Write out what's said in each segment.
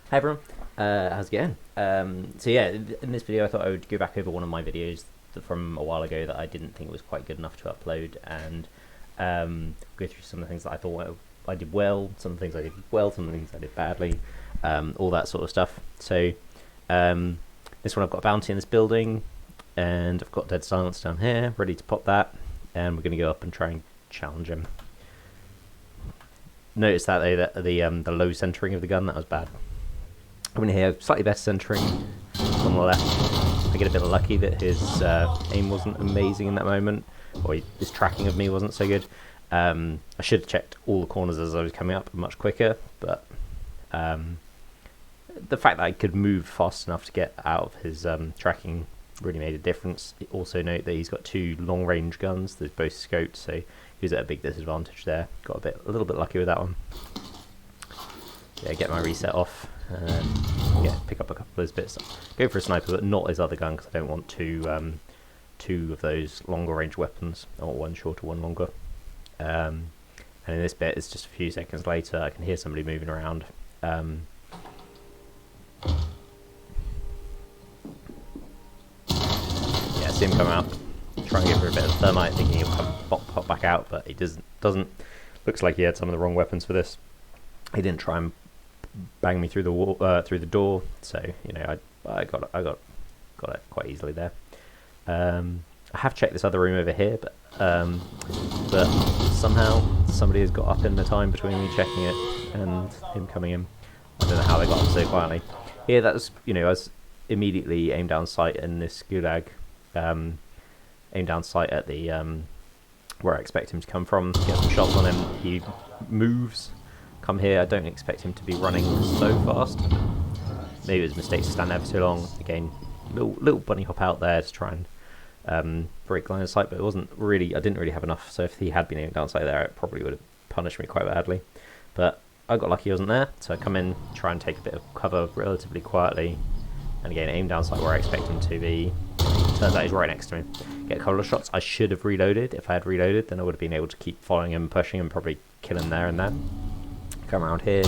Hi everyone, how's it going? So yeah, in this video I thought I would go back over one of my videos from a while ago that I didn't think was quite good enough to upload, and go through some of the things that I thought I did well, some of the things I did well, some of the things I did badly, all that sort of stuff. So this one I've got a bounty in this building, and I've got Dead Silence down here, ready to pop that, and we're going to go up and try and challenge him. Notice that though, that the low centering of the gun, that was bad. Coming here, slightly better centering on the left. I get a bit lucky that his aim wasn't amazing in that moment, or his tracking of me wasn't so good. I should have checked all the corners as I was coming up much quicker, but the fact that I could move fast enough to get out of his tracking really made a difference. Also note that he's got two long-range guns. They're both scoped, so he was at a big disadvantage there. Got a little bit lucky with that one. Yeah, get my reset off. Yeah, pick up a couple of those bits. Go for a sniper, but not his other gun, because I don't want two of those longer range weapons. I want one shorter, one longer. And in this bit, it's just a few seconds later. I can hear somebody moving around. Yeah, see him come out. Try and give her a bit of thermite, thinking he'll come pop back out, but he doesn't. Looks like he had some of the wrong weapons for this. He didn't try and bang me through the wall, through the door, so you know I got it quite easily there. I have checked this other room over here, but somehow somebody has got up in the time between me checking it and him coming in. I don't know how they got up so quietly. Here, that was, I was immediately aimed down sight in this gulag, aimed down sight at the where I expect him to come from. Get some shots on him. He moves. Come here. I don't expect him to be running so fast. Maybe it was a mistake to stand there for too long. Again, little bunny hop out there to try and break line of sight, but it wasn't really. I didn't really have enough. So if he had been aimed down sight there, it probably would have punished me quite badly. But I got lucky he wasn't there, so I come in, try and take a bit of cover relatively quietly, and again aim down sight where I expect him to be. Turns out he's right next to me. Get a couple of shots. I should have reloaded. If I had reloaded, then I would have been able to keep following him, pushing him, probably kill him there and then. Come around here,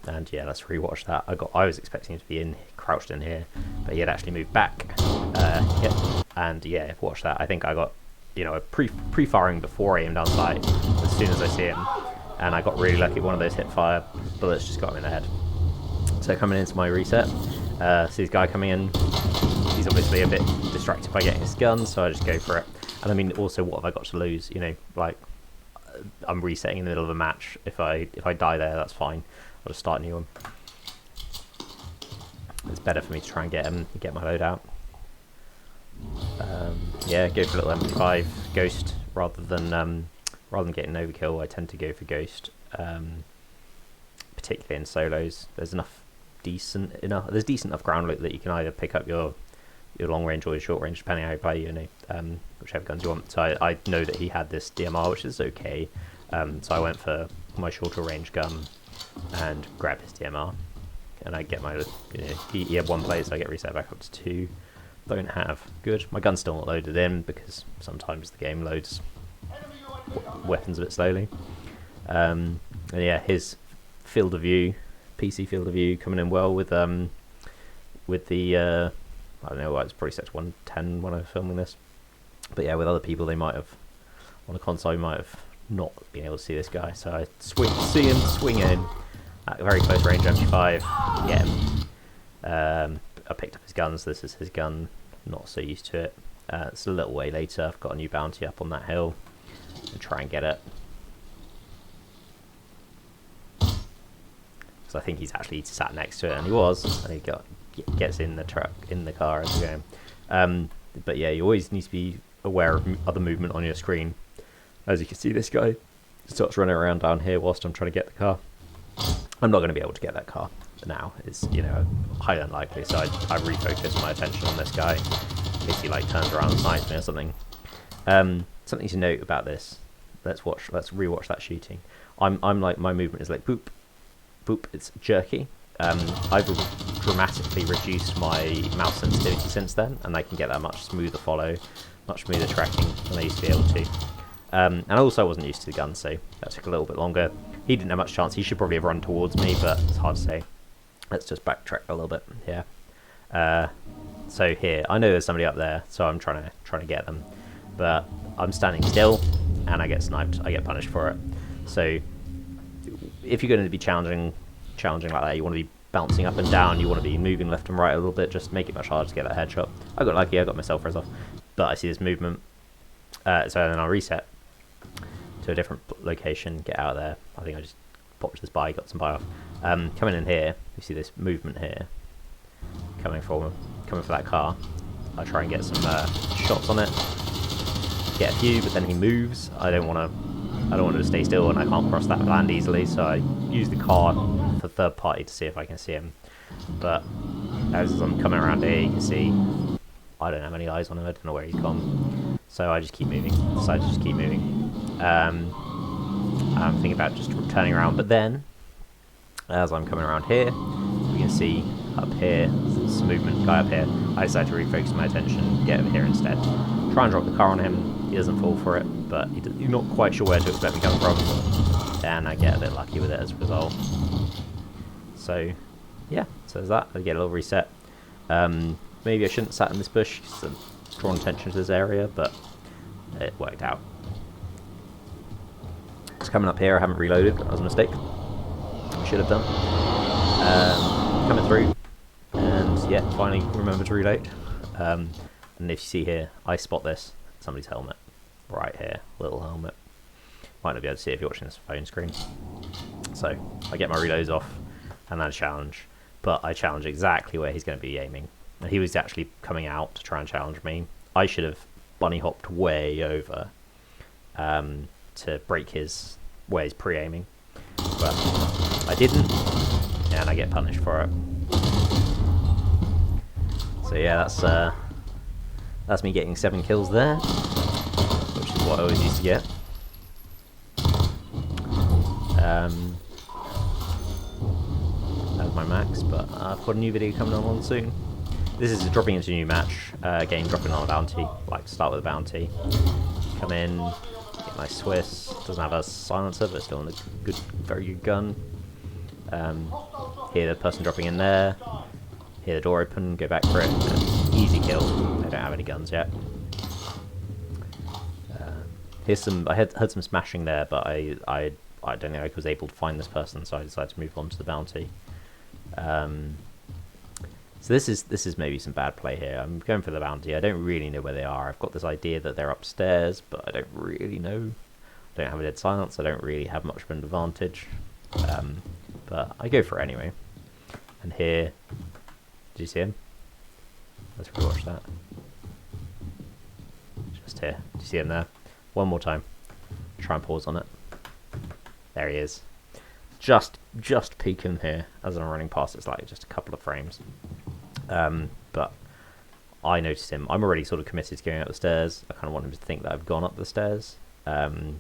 and yeah, let's rewatch that. I was expecting him to be crouched in here, but he had actually moved back. Yep, and yeah, watch that. I think I got, a pre-firing before I aimed down sight as soon as I see him, and I got really lucky. One of those hit fire bullets just got him in the head. So coming into my reset, see this guy coming in. He's obviously a bit distracted by getting his gun, so I just go for it. And I mean, also, what have I got to lose? Like, I'm resetting in the middle of a match. If I die there, that's fine. I'll just start a new one. It's better for me to try and get my load out. Yeah, go for a little MP5 Ghost rather than getting overkill. I tend to go for Ghost, particularly in solos. There's decent enough ground loot that you can either pick up your long range or your short range, depending how you play, whichever guns you want. So I know that he had this DMR, which is okay. So I went for my shorter range gun and grabbed his DMR, and I get my, he had one plate, so I get reset back up to 2. Don't have good. My gun's still not loaded in because sometimes the game loads weapons a bit slowly. And yeah, his field of view, PC field of view, coming in well with the I don't know why it's probably set to 110 when I was filming this, but yeah, with other people they might have on a console might have not been able to see this guy. So I see him swing in at very close range, MP5, get him. I picked up his guns. This is his gun. Not so used to it. It's a little way later. I've got a new bounty up on that hill and try and get it. So I think he's actually sat next to it, and he was, and he gets in the truck, in the car as we go. But yeah, you always need to be aware of other movement on your screen. As you can see, this guy starts running around down here whilst I'm trying to get the car. I'm not going to be able to get that car now. It's highly unlikely, so I refocus my attention on this guy in case he turns around and snipes me or something. Something to note about this. Let's rewatch that shooting. I'm like, my movement is like boop, boop. It's jerky. I've dramatically reduced my mouse sensitivity since then, and I can get that much smoother follow, much smoother tracking than I used to be able to. And also I wasn't used to the gun, so that took a little bit longer. He didn't have much chance. He should probably have run towards me, but it's hard to say. Let's just backtrack a little bit here. So here, I know there's somebody up there, so I'm trying to get them, but I'm standing still, and I get sniped. I get punished for it. So if you're going to be challenging like that, you want to be bouncing up and down. You want to be moving left and right a little bit. Just make it much harder to get that headshot. I got lucky. I got myself res off, but I see this movement. So then I'll reset to a different location. Get out of there. I think I just popped this buy, got some buy off. Coming in here, you see this movement here. Coming for that car. I try and get some shots on it. Get a few, but then he moves. I don't want to stay still, and I can't cross that land easily. So I use the car for third party to see if I can see him. But as I'm coming around here, you can see I don't have any eyes on him. I don't know where he's gone. So I just keep moving. Decide to just keep moving. I'm thinking about just turning around, but then as I'm coming around here, we can see up here, this movement guy up here. I decide to refocus my attention, get over here instead. Try and drop the car on him. He doesn't fall for it, but you're not quite sure where to expect me coming from. And I get a bit lucky with it as a result. So, yeah, so there's that. I get a little reset. Maybe I shouldn't have sat in this bush, so drawn attention to this area, but it worked out. It's coming up here. I haven't reloaded. That was a mistake. I should have done. Coming through, and yeah, finally remember to reload. And if you see here, I spot this, somebody's helmet right here, little helmet. Might not be able to see if you're watching this phone screen. So I get my reloads off, and then challenge. But I challenge exactly where he's going to be aiming. And he was actually coming out to try and challenge me. I should have bunny hopped way over to break his where he's pre-aiming, but I didn't, and I get punished for it. So yeah, that's me getting 7 kills there, which is what I always used to get. That was my max, but I've got a new video coming on soon. This is dropping into a new match, game dropping on a bounty. Like to start with a bounty. Come in, get my Swiss. Doesn't have a silencer, but still a good, very good gun. Hear the person dropping in there. Hear the door open, go back for it. Easy kill. They don't have any guns yet. Here's some. I heard some smashing there, but I don't think I was able to find this person, so I decided to move on to the bounty. So this is maybe some bad play here. I'm going for the bounty. I don't really know where they are. I've got this idea that they're upstairs, but I don't really know. I don't have a dead silence. I don't really have much of an advantage. But I go for it anyway. And here, did you see him? Let's rewatch that. Just here. Do you see him there? One more time. Try and pause on it. There he is. Just peeking here as I'm running past. It's like just a couple of frames. But I noticed him. I'm already sort of committed to going up the stairs. I kind of want him to think that I've gone up the stairs. And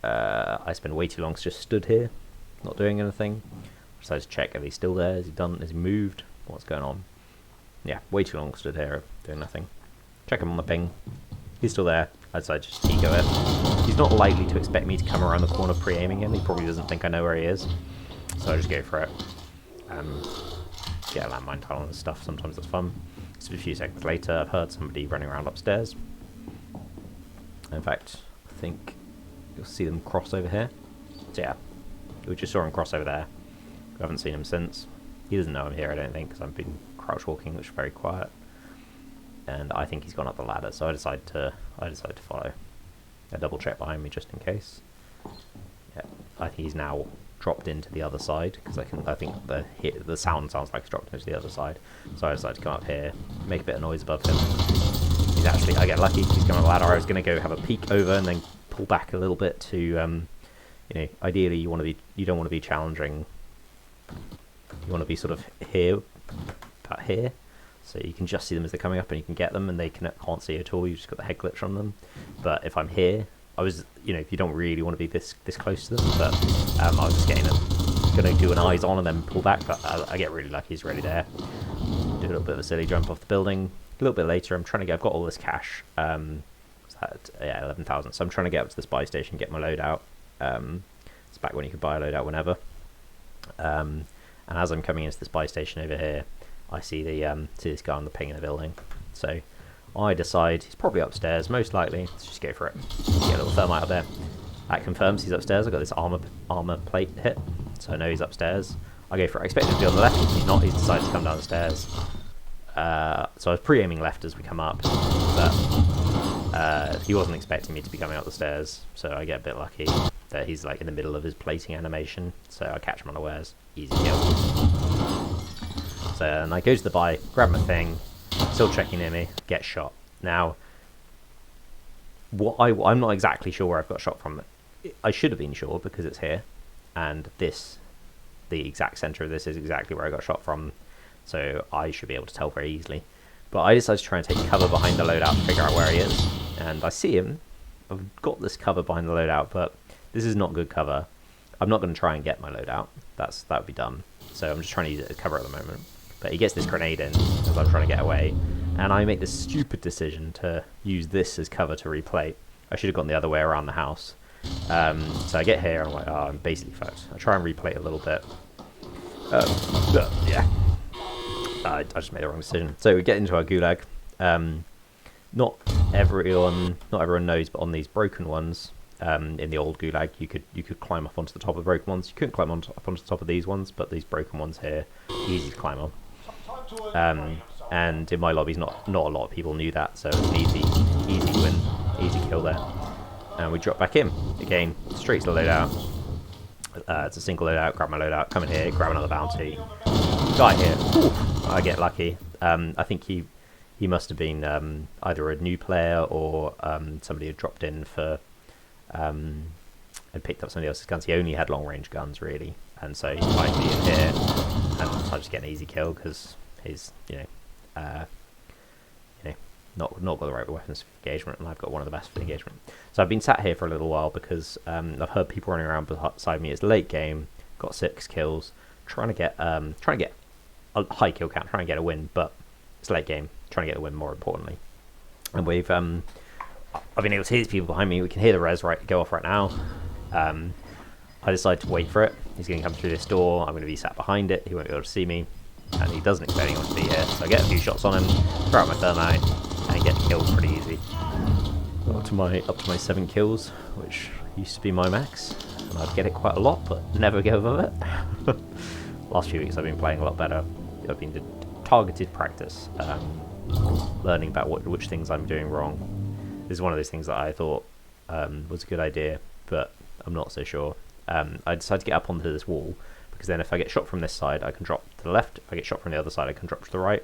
I spent way too long just stood here, not doing anything. I decided to check, are they still there? Is he done? Has he moved? What's going on? Yeah, way too long stood here doing nothing. Check him on the ping. He's still there. I decided to just eco it. He's not likely to expect me to come around the corner pre-aiming him. He probably doesn't think I know where he is. So I just go for it. Get a landmine tile and stuff. Sometimes that's fun. So a few seconds later, I've heard somebody running around upstairs. In fact, I think you'll see them cross over here. So yeah, we just saw him cross over there. We haven't seen him since. He doesn't know I'm here, I don't think, because I've been crouch walking, which is very quiet. And I think he's gone up the ladder, so I decide to follow. I double check behind me just in case. Yeah, I think he's now dropped into the other side because I think the sound sounds like it's dropped into the other side. So I decided to come up here, make a bit of noise above him. He's actually, I get lucky. He's going on the ladder. I was going to go have a peek over and then pull back a little bit to, you know, ideally you don't want to be challenging. You want to be sort of here, about here. So you can just see them as they're coming up and you can get them and they can't see at all. You've just got the head glitch on them. But if I'm here, you know, you don't really want to be this close to them. But I was just going to do an eyes on and then pull back. But I get really lucky. He's already there. Do a little bit of a silly jump off the building. A little bit later, I've got all this cash. Yeah, 11,000. So I'm trying to get up to this buy station, get my loadout. It's back when you could buy a loadout whenever. And as I'm coming into the spy station over here, I see this guy on the ping in the building. So I decide he's probably upstairs, most likely. Let's just go for it. Get a little thermite up there. That confirms he's upstairs. I've got this armor plate hit, so I know he's upstairs. I go for it. I expect him to be on the left. He's not. He's decided to come down the stairs. So I was pre-aiming left as we come up, but he wasn't expecting me to be coming up the stairs, so I get a bit lucky that he's like in the middle of his plating animation, so I catch him unawares. Easy kill. So and I go to the buy, grab my thing, still checking near me, get shot. Now, I'm not exactly sure where I've got shot from. I should have been sure because it's here, and the exact center of this is exactly where I got shot from, so I should be able to tell very easily. But I decided to try and take cover behind the loadout to figure out where he is, and I see him. I've got this cover behind the loadout, but this is not good cover. I'm not going to try and get my loadout. That would be dumb. So I'm just trying to use it as cover at the moment. But he gets this grenade in as I'm trying to get away, and I make this stupid decision to use this as cover to replay. I should have gone the other way around the house. So I get here and I'm like, oh, I'm basically fucked. I try and replay it a little bit. Yeah. I just made the wrong decision. So we get into our gulag. Not everyone knows, but on these broken ones, in the old gulag, you could climb up onto the top of the broken ones. You couldn't climb up onto the top of these ones, but these broken ones here, easy to climb on. And in my lobbies, not a lot of people knew that, so it was an easy win, easy kill there. And we drop back in again, straight to the loadout. It's a single loadout. Grab my loadout, come in here, grab another bounty. Guy here, ooh, I get lucky. I think he must have been either a new player or somebody who dropped in for and picked up somebody else's guns. He only had long range guns really, and so he might be in here, and I just get an easy kill because he's not got the right weapons for engagement, and I've got one of the best for engagement. So I've been sat here for a little while because I've heard people running around beside me. It's late game, got 6 kills, trying to get a high kill count, trying to get a win, but it's late game, trying to get the win more importantly. And we've I've been able to hear these people behind me. We can hear the res go off right now. I decide to wait for it. He's going to come through this door. I'm going to be sat behind it. He won't be able to see me, and he doesn't expect anyone to be here. So I get a few shots on him, throw out my thermite, and get the kill pretty easy. Up to my 7 kills, which used to be my max, and I'd get it quite a lot, but never go above it. Last few weeks I've been playing a lot better. I've been doing targeted practice, learning about which things I'm doing wrong. This is one of those things that I thought was a good idea, but I'm not so sure. I decided to get up onto this wall, because then if I get shot from this side, I can drop to the left. If I get shot from the other side, I can drop to the right.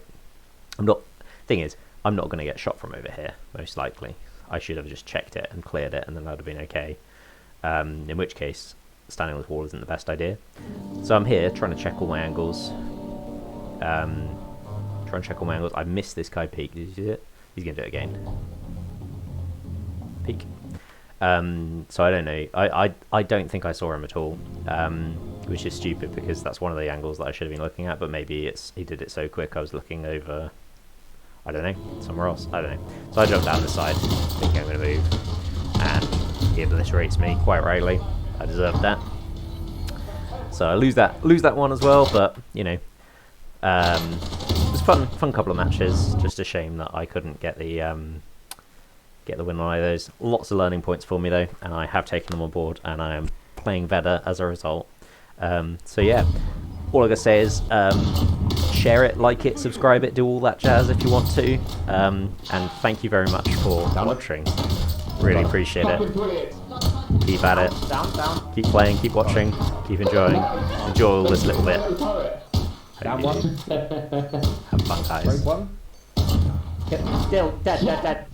Thing is, I'm not going to get shot from over here, most likely. I should have just checked it and cleared it, and then that would have been okay. In which case, standing on this wall isn't the best idea. So I'm here, trying to check all my angles. I missed this guy peek. Did you see it? He's going to do it again. Peek. So I don't know. I don't think I saw him at all, which is stupid because that's one of the angles that I should have been looking at. But maybe he did it so quick I was looking over, I don't know, somewhere else. I don't know. So I jumped down this side, thinking I'm going to move, and he obliterates me quite rightly. I deserved that. So I lose that one as well. But you know, it was fun couple of matches. Just a shame that I couldn't get the win on either of those. Lots of learning points for me though, and I have taken them on board, and I am playing better as a result. So yeah, all I gotta say is share it, like it, subscribe it, do all that jazz if you want to. And thank you very much for watching. Really appreciate it. Keep at it. Keep playing, keep watching, keep enjoying. Enjoy all this little bit. Down one. Have fun, guys. Break one. Still dead.